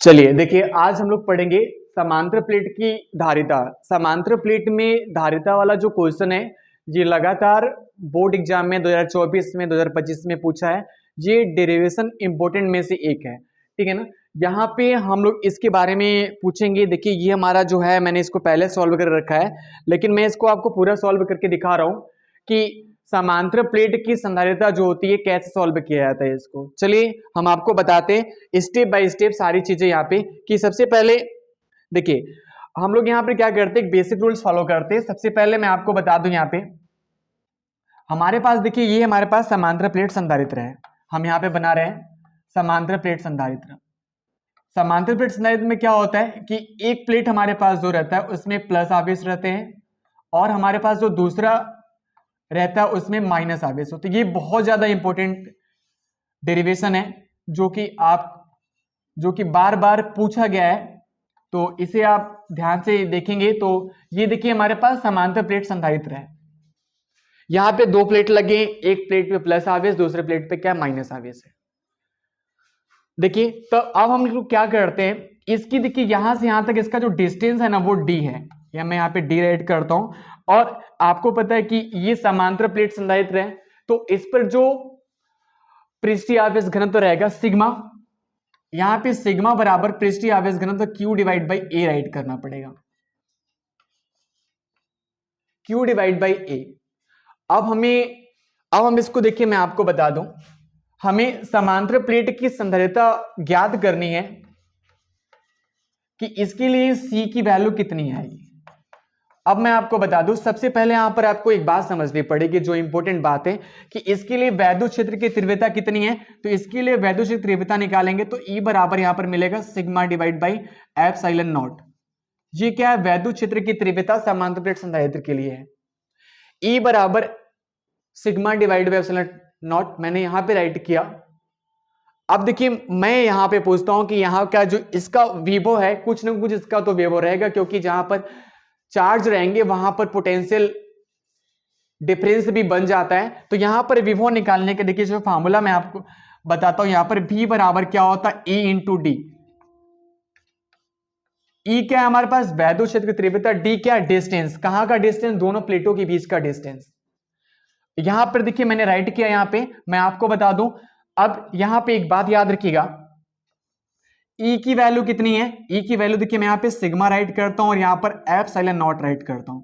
चलिए देखिए, आज हम लोग पढ़ेंगे समांतर प्लेट की धारिता। समांतर प्लेट में धारिता वाला जो क्वेश्चन है ये लगातार बोर्ड एग्जाम में 2024 में 2025 में पूछा है। ये डेरिवेशन इंपॉर्टेंट में से एक है, ठीक है ना। यहाँ पे हम लोग इसके बारे में पूछेंगे। देखिए ये हमारा जो है, मैंने इसको पहले सॉल्व कर रखा है, लेकिन मैं इसको आपको पूरा सॉल्व करके दिखा रहा हूँ कि समांतर प्लेट की संधारिता जो होती है कैसे सॉल्व किया जाता है इसको। चलिए हम आपको बताते हैं स्टेप बाय स्टेप सारी चीजें यहाँ पे। कि सबसे पहले देखिए हम लोग यहाँ पे क्या करते हैं, बेसिक रूल्स फॉलो करते हैं। सबसे पहले मैं आपको बता दूं, यहाँ पे हमारे पास देखिए ये हमारे पास समांतर प्लेट संधारित्र है। हम यहाँ पे बना रहे हैं समांतर प्लेट संधारित्र। समांतर प्लेट संधारित्र में क्या होता है कि एक प्लेट हमारे पास जो रहता है उसमें प्लस आवेश रहते हैं, और हमारे पास जो दूसरा रहता है उसमें माइनस आवेश होते हैं। ये बहुत ज्यादा इंपॉर्टेंट डेरिवेशन है जो कि बार बार पूछा गया है, तो इसे आप ध्यान से देखेंगे तो ये देखिए हमारे पास समांतर प्लेट संधारित्र है। यहां पे दो प्लेट लगे, एक प्लेट पे प्लस आवेश, दूसरे प्लेट पे क्या माइनस आवेश है। देखिए तो अब हम लोग क्या करते हैं, इसकी देखिए यहां से यहां तक इसका जो डिस्टेंस है ना वो डी है, या मैं यहाँ पे डी राइट करता हूं। और आपको पता है कि ये समांतर प्लेट संधारित्र है, तो इस पर जो पृष्ठीय आवेश घनत्व रहेगा सिग्मा, यहां पे सिग्मा बराबर पृष्ठीय आवेश घनत्व Q divide by A right करना पड़ेगा, Q डिवाइड बाई ए। अब हम इसको देखिए, मैं आपको बता दूं, हमें समांतर प्लेट की संधारिता ज्ञात करनी है कि इसके लिए C की वैल्यू कितनी है। अब मैं आपको बता दूं, सबसे पहले यहां पर आपको एक बात समझनी पड़ेगी, जो इंपॉर्टेंट बात है कि इसके लिए वैद्युत क्षेत्र की तीव्रता कितनी है। तो इसके लिए वैद्युत क्षेत्र तीव्रता निकालेंगे तो E बराबर यहां पर मिलेगा sigma divide by epsilon not. ये क्या है, वैद्युत क्षेत्र की तीव्रता समांतर प्लेट संधारित्र के लिए है। E बराबर sigma divide by epsilon not मैंने यहां पे राइट किया। अब देखिए मैं यहां पे पूछता हूं कि यहां का जो इसका विभव है, कुछ ना कुछ इसका तो विभव रहेगा, क्योंकि जहां पर चार्ज रहेंगे वहां पर पोटेंशियल डिफरेंस भी बन जाता है। तो यहां पर विभव निकालने के देखिए जो फार्मूला मैं आपको बताता हूं, यहां पर V बराबर क्या होता है, E इंटू डी। E क्या है हमारे पास, वैद्युत क्षेत्र की तीव्रता, D क्या है, डिस्टेंस। कहां का डिस्टेंस, दोनों प्लेटों के बीच का डिस्टेंस। यहां पर देखिए मैंने राइट किया, यहां पे मैं आपको बता दूं। अब यहां पे एक बात याद रखिएगा, E की वैल्यू कितनी है, E की वैल्यू देखिए मैं यहां पे सिग्मा राइट करता हूं और यहां पर एप्सिलॉन नॉट राइट करता हूं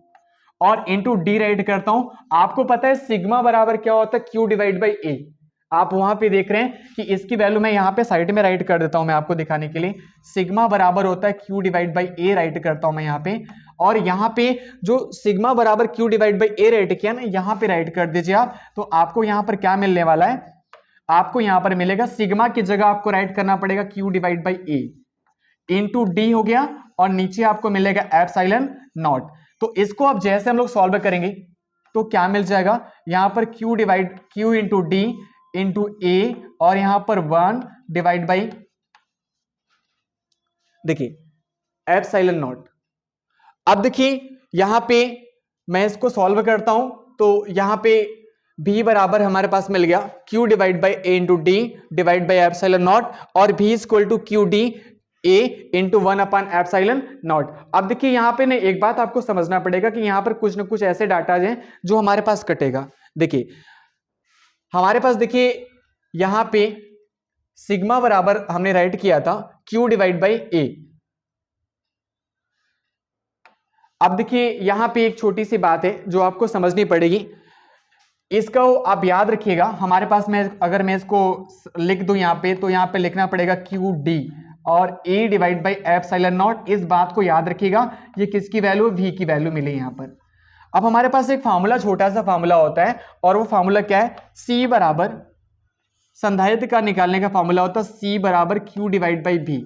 और इंटू डी राइट करता हूं। आपको पता है सिग्मा बराबर क्या होता है, Q डिवाइड बाई ए। आप वहां पे देख रहे हैं कि इसकी वैल्यू मैं यहां पे साइड में राइट कर देता हूं, मैं आपको दिखाने के लिए। सिग्मा बराबर होता है Q divide by A right करता हूं मैं यहां पे, और यहां पे जो सिग्मा बराबर Q divide by A right किया ना, यहां पे राइट कर दीजिए आप। तो आपको यहां पर क्या मिलने वाला है, आपको यहां पर मिलेगा सिग्मा की जगह आपको राइट करना पड़ेगा Q divide by A into D हो गया, और नीचे आपको मिलेगा एप्सिलॉन नॉट। तो इसको अब जैसे हम लोग सॉल्व करेंगे तो क्या मिल जाएगा, यहां पर Q इंटू डी इंटू ए, और यहां पर 1 डिवाइड बाई देखिए एप्सिलॉन नॉट। अब देखिए यहां पे मैं इसको सॉल्व करता हूं तो यहां पे V बराबर हमारे पास मिल गया Q divide by A into D divide by epsilon naught, और V equal to Q D A into 1 upon epsilon naught. अब देखिए यहां पे ना एक बात आपको समझना पड़ेगा कि यहां पर कुछ ना कुछ ऐसे डाटा हैं जो हमारे पास कटेगा। देखिए हमारे पास देखिए यहां पे सिग्मा बराबर हमने राइट किया था Q डिवाइड बाई ए। अब देखिए यहां पे एक छोटी सी बात है जो आपको समझनी पड़ेगी, इसको आप याद रखिएगा। हमारे पास में अगर मैं इसको लिख दूं यहां पे, तो यहां पे लिखना पड़ेगा क्यू डी और ए डिवाइड बाई एप्सिलॉन नॉट। इस बात को याद रखिएगा, ये किसकी वैल्यू, वी की वैल्यू मिली यहां पर। अब हमारे पास एक फार्मूला, छोटा सा फार्मूला होता है, और वो फार्मूला क्या है, सी बराबर संधारित्र का निकालने का फार्मूला होता है सी बराबर क्यू डिवाइड बाई वी।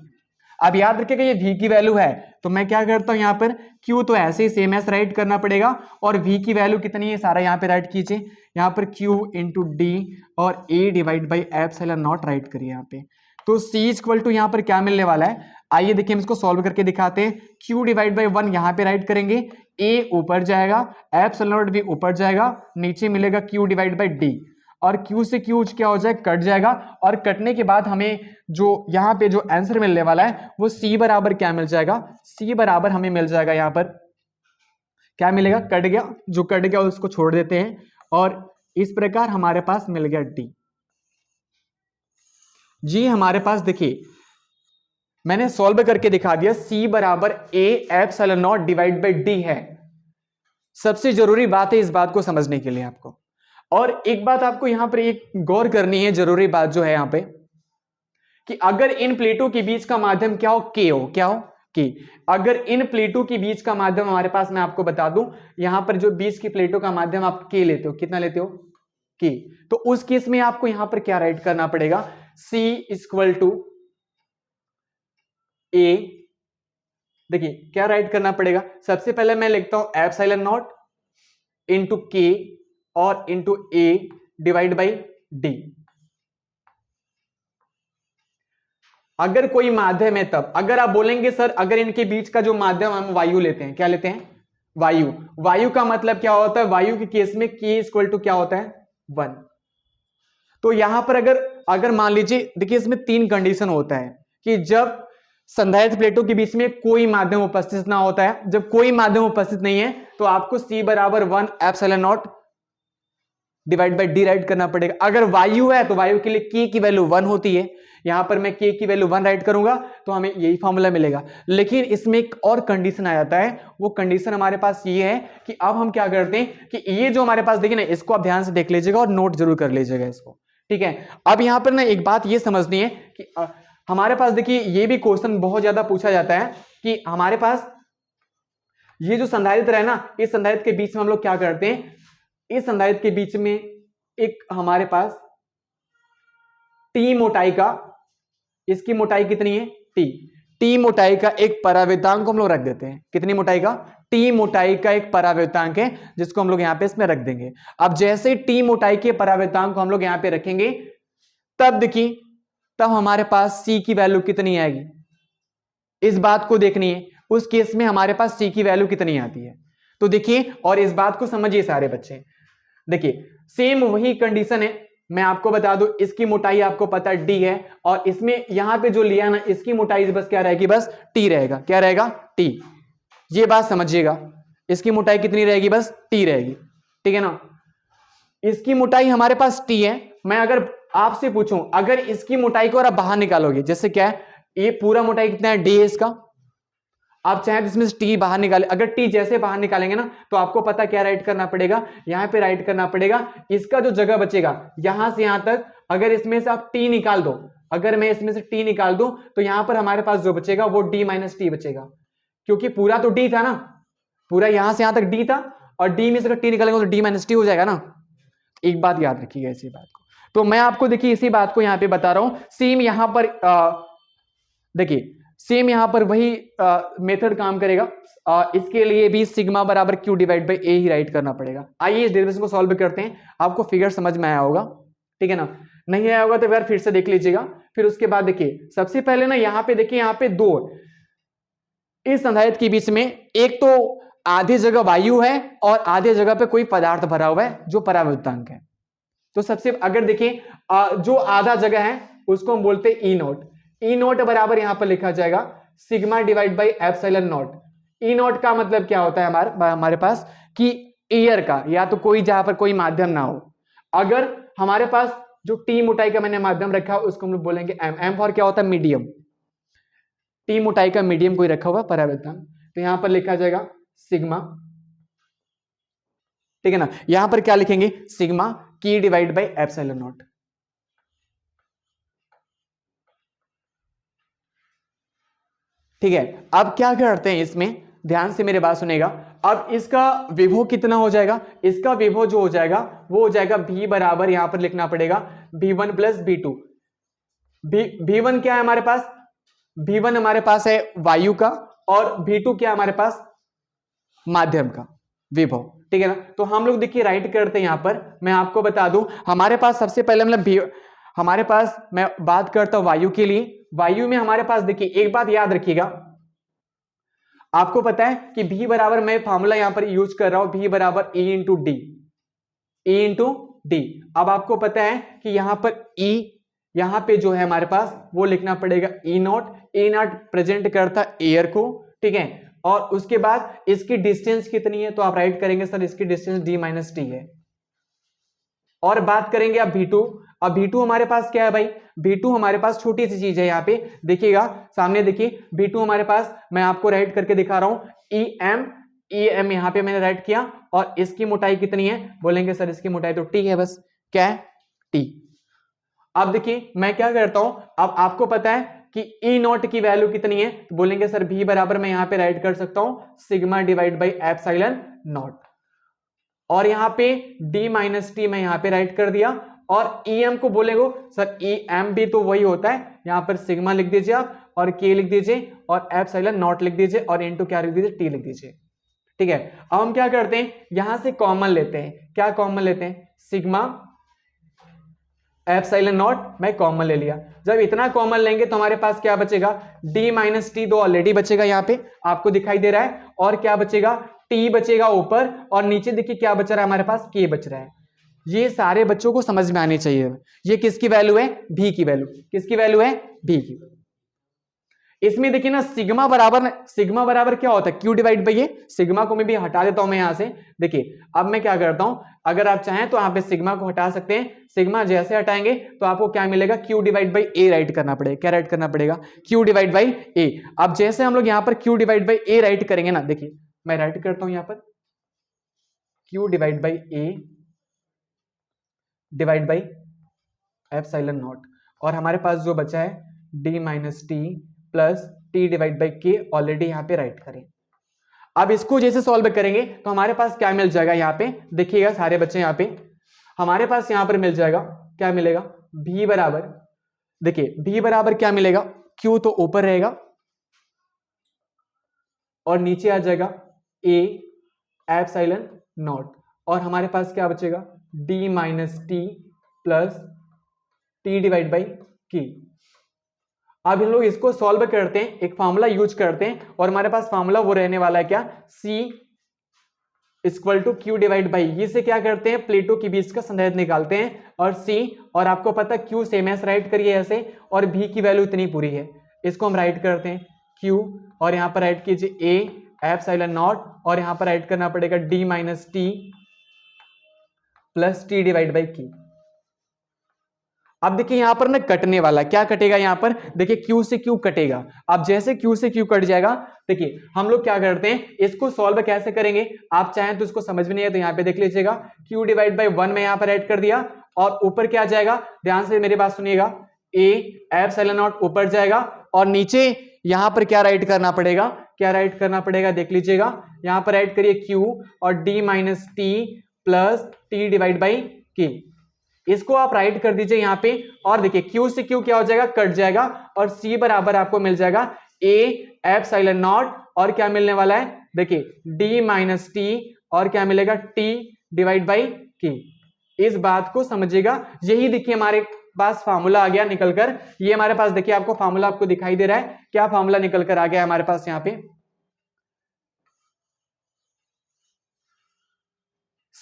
अब याद रखिएगा ये V की वैल्यू है, तो मैं क्या करता हूं यहां पर Q तो ऐसे ही सेम एस राइट करना पड़ेगा, और V की वैल्यू कितनी है सारा यहां पे राइट कीजिए। यहां पर Q इंटू डी और A divide by epsilon not right करिए यहां पे। तो C इक्वल टू यहां पर क्या मिलने वाला है, आइए देखिए हम इसको सॉल्व करके दिखाते हैं। Q डिवाइड बाई 1 यहां पे राइट करेंगे, A ऊपर जाएगा, एप्सिलॉन नॉट भी ऊपर जाएगा, नीचे मिलेगा Q डिवाइड बाई डी। और Q से Q क्या हो जाएगा, कट जाएगा, और कटने के बाद हमें जो यहाँ पे जो आंसर मिलने वाला है वो C बराबर क्या मिल जाएगा, C बराबर हमें मिल जाएगा यहाँ पर क्या मिलेगा, कट गया, जो कट गया उसको छोड़ देते हैं, और इस प्रकार हमारे पास मिल गया D। जी हमारे पास देखिए मैंने सॉल्व करके दिखा दिया, C बराबर A epsilon not divide by D है। सबसे जरूरी बात है इस बात को समझने के लिए आपको, और एक बात आपको यहां पर एक गौर करनी है, जरूरी बात जो है यहां पे, कि अगर इन प्लेटों के बीच का माध्यम क्या हो, K हो, क्या हो, K। अगर इन प्लेटों के बीच का माध्यम हमारे पास, मैं आपको बता दूं, यहां पर जो बीच की प्लेटों का माध्यम आप K लेते हो, कितना लेते हो, K, तो उस केस में आपको यहां पर क्या राइट करना पड़ेगा, C इक्वल टू A, देखिए क्या राइट करना पड़ेगा, सबसे पहले मैं लिखता हूं एप्सिलॉन नॉट इंटू K और into A divide by D। अगर कोई माध्यम है तब, अगर आप बोलेंगे सर अगर इनके बीच का जो माध्यम हम वायु लेते हैं, क्या लेते हैं, वायु, वायु का मतलब क्या होता है, वायु के केस में K इक्वल टू क्या होता है, 1। तो यहां पर अगर मान लीजिए, देखिए इसमें 3 कंडीशन होता है कि जब संधारित्र प्लेटों के बीच में कोई माध्यम उपस्थित ना होता है, जब कोई माध्यम उपस्थित नहीं है तो आपको C बराबर 1 epsilon not divide by D right करना पड़ेगा। अगर वायु है तो वायु के लिए K की वैल्यू 1 होती है, यहां पर मैं K की वैल्यू 1 राइट करूंगा तो हमें यही फॉर्मूला मिलेगा। लेकिन इसमें एक और कंडीशन आ जाता है, वो कंडीशन हमारे पास ये है कि अब हम क्या करते हैं कि ये जो हमारे पास, देखिए ना, इसको आप ध्यान से देख लीजिएगा और नोट जरूर कर लीजिएगा इसको, ठीक है। अब यहां पर ना एक बात ये समझनी है कि हमारे पास देखिए ये भी क्वेश्चन बहुत ज्यादा पूछा जाता है कि हमारे पास ये जो संधारित्र है ना, इस संधारित्र के बीच में हम लोग क्या करते हैं, इस संधारित्र के बीच में एक हमारे पास T मोटाई का, इसकी मोटाई कितनी है, T मोटाई का एक परावर्तांक को हम लोग रख देते हैं, कितनी मोटाई का, T मोटाई का एक परावर्तांक है जिसको हम लोग यहां पे इसमें रख देंगे। अब जैसे T मोटाई के परावर्तांक को हम लोग यहां पे रखेंगे, तब देखिए तब हमारे पास C की वैल्यू कितनी आएगी, इस बात को देखनी है, उस केस में हमारे पास C की वैल्यू कितनी आती है। तो देखिए, और इस बात को समझिए सारे बच्चे, देखिए सेम वही कंडीशन है, मैं आपको बता दूं, इसकी मोटाई आपको पता है D है, और इसमें यहां पे जो लिया ना, इसकी मोटाई बस क्या रहेगी, बस T रहेगा, क्या रहेगा, T। ये बात समझिएगा, इसकी मोटाई कितनी रहेगी, बस T रहेगी, ठीक है ना। इसकी मोटाई हमारे पास T है, मैं अगर आपसे पूछूं, अगर इसकी मोटाई को और आप बाहर निकालोगे, जैसे क्या है, ये पूरा मोटाई कितना है, D है इसका, आप चाहे तो इसमें से T बाहर निकाले, अगर T जैसे बाहर निकालेंगे ना तो आपको पता क्या राइट करना पड़ेगा, यहां पे राइट करना पड़ेगा, इसका जो जगह बचेगा यहां से यहां तक, अगर इसमें से आप T निकाल दो, अगर मैं इसमें से T निकाल दूं तो यहां पर हमारे पास जो बचेगा वो D माइनस T बचेगा, क्योंकि पूरा तो D था ना, पूरा यहां से यहां तक D था, और D में से अगर T निकालेंगे तो D माइनस T हो जाएगा ना। एक बात याद रखिएगा इसी बात को, तो मैं आपको देखिए इसी बात को यहां पे बता रहा हूं, सेम यहां पर देखिए सेम यहां पर वही मेथड काम करेगा, इसके लिए भी सिग्मा बराबर Q divide by A he right करना पड़ेगा। आइए इस डेरिवेशन को सॉल्व करते हैं, आपको फिगर समझ में आया होगा, ठीक है ना, नहीं आया होगा तो यार फिर से देख लीजिएगा। फिर उसके बाद देखिए सबसे पहले ना यहाँ पे देखिए, यहाँ पे दो, इस संधारित्र के बीच में एक तो आधी जगह वायु है और आधी जगह पे कोई पदार्थ भरा हुआ है जो परावर्तांक है। तो सबसे अगर देखिए जो आधा जगह है उसको हम बोलते हैं E नॉट, ई नोट बराबर यहां पर लिखा जाएगा sigma divide by epsilon not. E note का मतलब क्या होता है हमारे पास कि एयर का, या तो कोई जहां पर कोई माध्यम ना हो, अगर हमारे पास जो टी मोटाई का मैंने माध्यम रखा उसको हम लोग बोलेंगे एम। एम फॉर क्या होता है, मीडियम, टी मोटाई का मीडियम कोई रखा हुआ परावर्तन, तो यहां पर लिखा जाएगा सिग्मा, ठीक है ना। यहां पर क्या लिखेंगे, सिग्मा की डिवाइड बाई एप्सिलॉन नॉट। ठीक है, अब क्या करते हैं इसमें, ध्यान से मेरे बात सुनेगा। अब इसका विभव कितना हो जाएगा, इसका विभव जो हो जाएगा वो हो जाएगा V बराबर, यहां पर लिखना पड़ेगा V1 प्लस V2। V1 क्या है हमारे पास, V1 हमारे पास है वायु का, और V2 क्या है हमारे पास, माध्यम का विभव, ठीक है ना। तो हम लोग देखिए राइट करते हैं यहां पर, मैं आपको बता दूं हमारे पास सबसे पहले मतलब हमारे पास, मैं बात करता हूं वायु के लिए। वायु में हमारे पास देखिए एक बात याद रखिएगा, आपको पता है कि V बराबर, मैं फॉर्मूला यहां पर यूज कर रहा हूं, V बराबर E into D, E into D. अब आपको पता है कि यहां पर ई, यहां पे जो है हमारे पास वो लिखना पड़ेगा ई नॉट। ई नॉट प्रेजेंट करता एयर को, ठीक है। और उसके बाद इसकी डिस्टेंस कितनी है, तो आप राइट करेंगे सर इसकी डिस्टेंस डी माइनस टी है। और बात करेंगे अब V2। अब V2 हमारे पास क्या है भाई, V2 हमारे पास छोटी सी चीज है, यहाँ पे देखिएगा सामने, देखिए V2 हमारे पास, मैं आपको राइट करके दिखा रहा हूं, EM यहाँ पे मैंने राइट किया। और इसकी मोटाई कितनी है, बोलेंगे सर इसकी मोटाई तो T है, बस क्या है T। अब देखिए मैं क्या करता हूं, अब आपको पता है कि E नॉट की वैल्यू कितनी है, तो बोलेंगे सर V बराबर मैं यहां पे राइट कर सकता हूं sigma divide by epsilon naught. और यहां पे D माइनस टी मैं यहां पे राइट कर दिया। और EM को बोलेंगे सर EM भी तो वही होता है, यहां पर सिग्मा लिख दीजिए आप, और K लिख दीजिए, और एप्सिलॉन नॉट लिख दीजिए, और इनटू क्या लिख दीजिए, T लिख दीजिए, ठीक है। अब हम क्या करते हैं, यहां से कॉमन लेते हैं, क्या कॉमन लेते हैं, सिग्मा एप्सिलॉन नॉट मैं कॉमन ले लिया। जब इतना कॉमन लेंगे तो हमारे पास क्या बचेगा, D माइनस टी तो ऑलरेडी बचेगा, यहाँ पे आपको दिखाई दे रहा है। और क्या बचेगा, T बचेगा ऊपर, और नीचे देखिए क्या बच रहा है हमारे पास, K बच रहा है। ये सारे बच्चों को समझ में आनी चाहिए। ये किसकी वैल्यू है, V की वैल्यू, किसकी वैल्यू है, V की। इसमें देखिए ना सिग्मा बराबर क्या होता है, Q divide by A. Sigma को मैं भी हटा देता हूं मैं यहां से। देखिए अब मैं क्या करता हूं, अगर आप चाहें तो यहां पे सिग्मा को हटा सकते हैं। सिग्मा जैसे हटाएंगे तो आपको क्या मिलेगा, Q divide by A right करना पड़ेगा। क्या राइट करना पड़ेगा, Q डिवाइड बाई ए। अब जैसे हम लोग यहां पर Q divide by A right करेंगे ना, देखिए मैं राइट करता हूं यहां पर Q divide by A divide by epsilon naught, और हमारे पास जो बचा है D minus T plus T divide by K, already यहाँ पे राइट करें। अब इसको जैसे सॉल्व करेंगे तो हमारे पास क्या मिल जाएगा, यहाँ पे देखिएगा सारे बच्चे, यहाँ पे हमारे पास यहाँ पर मिल जाएगा, क्या मिलेगा, V बराबर, देखिए V बराबर क्या मिलेगा, Q तो ऊपर रहेगा और नीचे आ जाएगा A एप्सिलॉन नॉट, और हमारे पास क्या बचेगा, D minus T plus T divide by K। अब हम लोग इसको सॉल्व करते हैं, एक फॉर्मूला यूज करते हैं, और हमारे पास फॉर्मूला वो रहने वाला है क्या, C equal to Q divide by, इससे क्या करते हैं, प्लेटों के बीच का संधारित्र निकालते हैं, और C, और आपको पता है Q सेम एस राइट करिए ऐसे, और V की वैल्यू इतनी पूरी है, इसको हम राइट करते हैं Q, और यहां पर राइट कीजिए A एप्सिलॉन नॉट, और यहां पर राइट करना पड़ेगा D minus T plus T divide by K। अब देखिए यहां पर ना कटने वाला, क्या कटेगा, यहां पर देखिए Q से Q कटेगा। अब जैसे Q से Q कट जाएगा, देखिए हम लोग क्या करते हैं, इसको सॉल्व कैसे करेंगे, आप चाहें तो इसको समझ में नहीं है तो यहां पे देख लीजिएगा, Q डिवाइड बाई 1 में यहां पर ऐड कर दिया, और ऊपर क्या जाएगा, ध्यान से मेरी बात सुनिएगा, A एप्सिलॉन नॉट ऊपर जाएगा, और नीचे यहां पर क्या राइट करना पड़ेगा, क्या राइट करना पड़ेगा, देख लीजिएगा, यहां पर ऐड करिए Q और D minus T plus T divide by K। इसको आप राइट कर दीजिए यहां पे, और देखिए Q से Q क्या हो जाएगा, कट जाएगा, और C बराबर आपको मिल जाएगा A एप्सिलॉन नॉट, और क्या मिलने वाला है, देखिए D माइनस टी, और क्या मिलेगा T डिवाइड बाई K। इस बात को समझिएगा, यही देखिए हमारे पास फार्मूला आ गया निकल कर। ये हमारे पास देखिए आपको फार्मूला आपको दिखाई दे रहा है, क्या फार्मूला निकल कर आ गया हमारे पास यहाँ पे,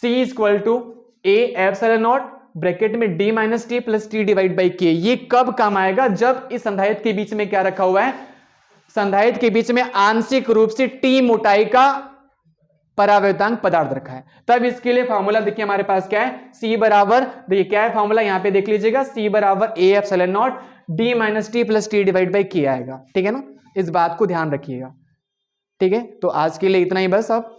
C equal to A epsilon naught bracket में D minus T plus T divide by K। ये कब काम आएगा, जब इस संधारित्र के बीच में क्या रखा हुआ है, संधारित्र के बीच में आंशिक रूप से T मोटाई का परावर्तांक पदार्थ रखा है, तब इसके लिए फॉर्मूला देखिए हमारे पास क्या है, C बराबर, देखिए क्या है फॉर्मूला, यहां पे देख लीजिएगा, C बराबर A epsilon not D minus T plus T divide by K आएगा, ठीक है ना, इस बात को ध्यान रखिएगा, ठीक है। तो आज के लिए इतना ही बस, आप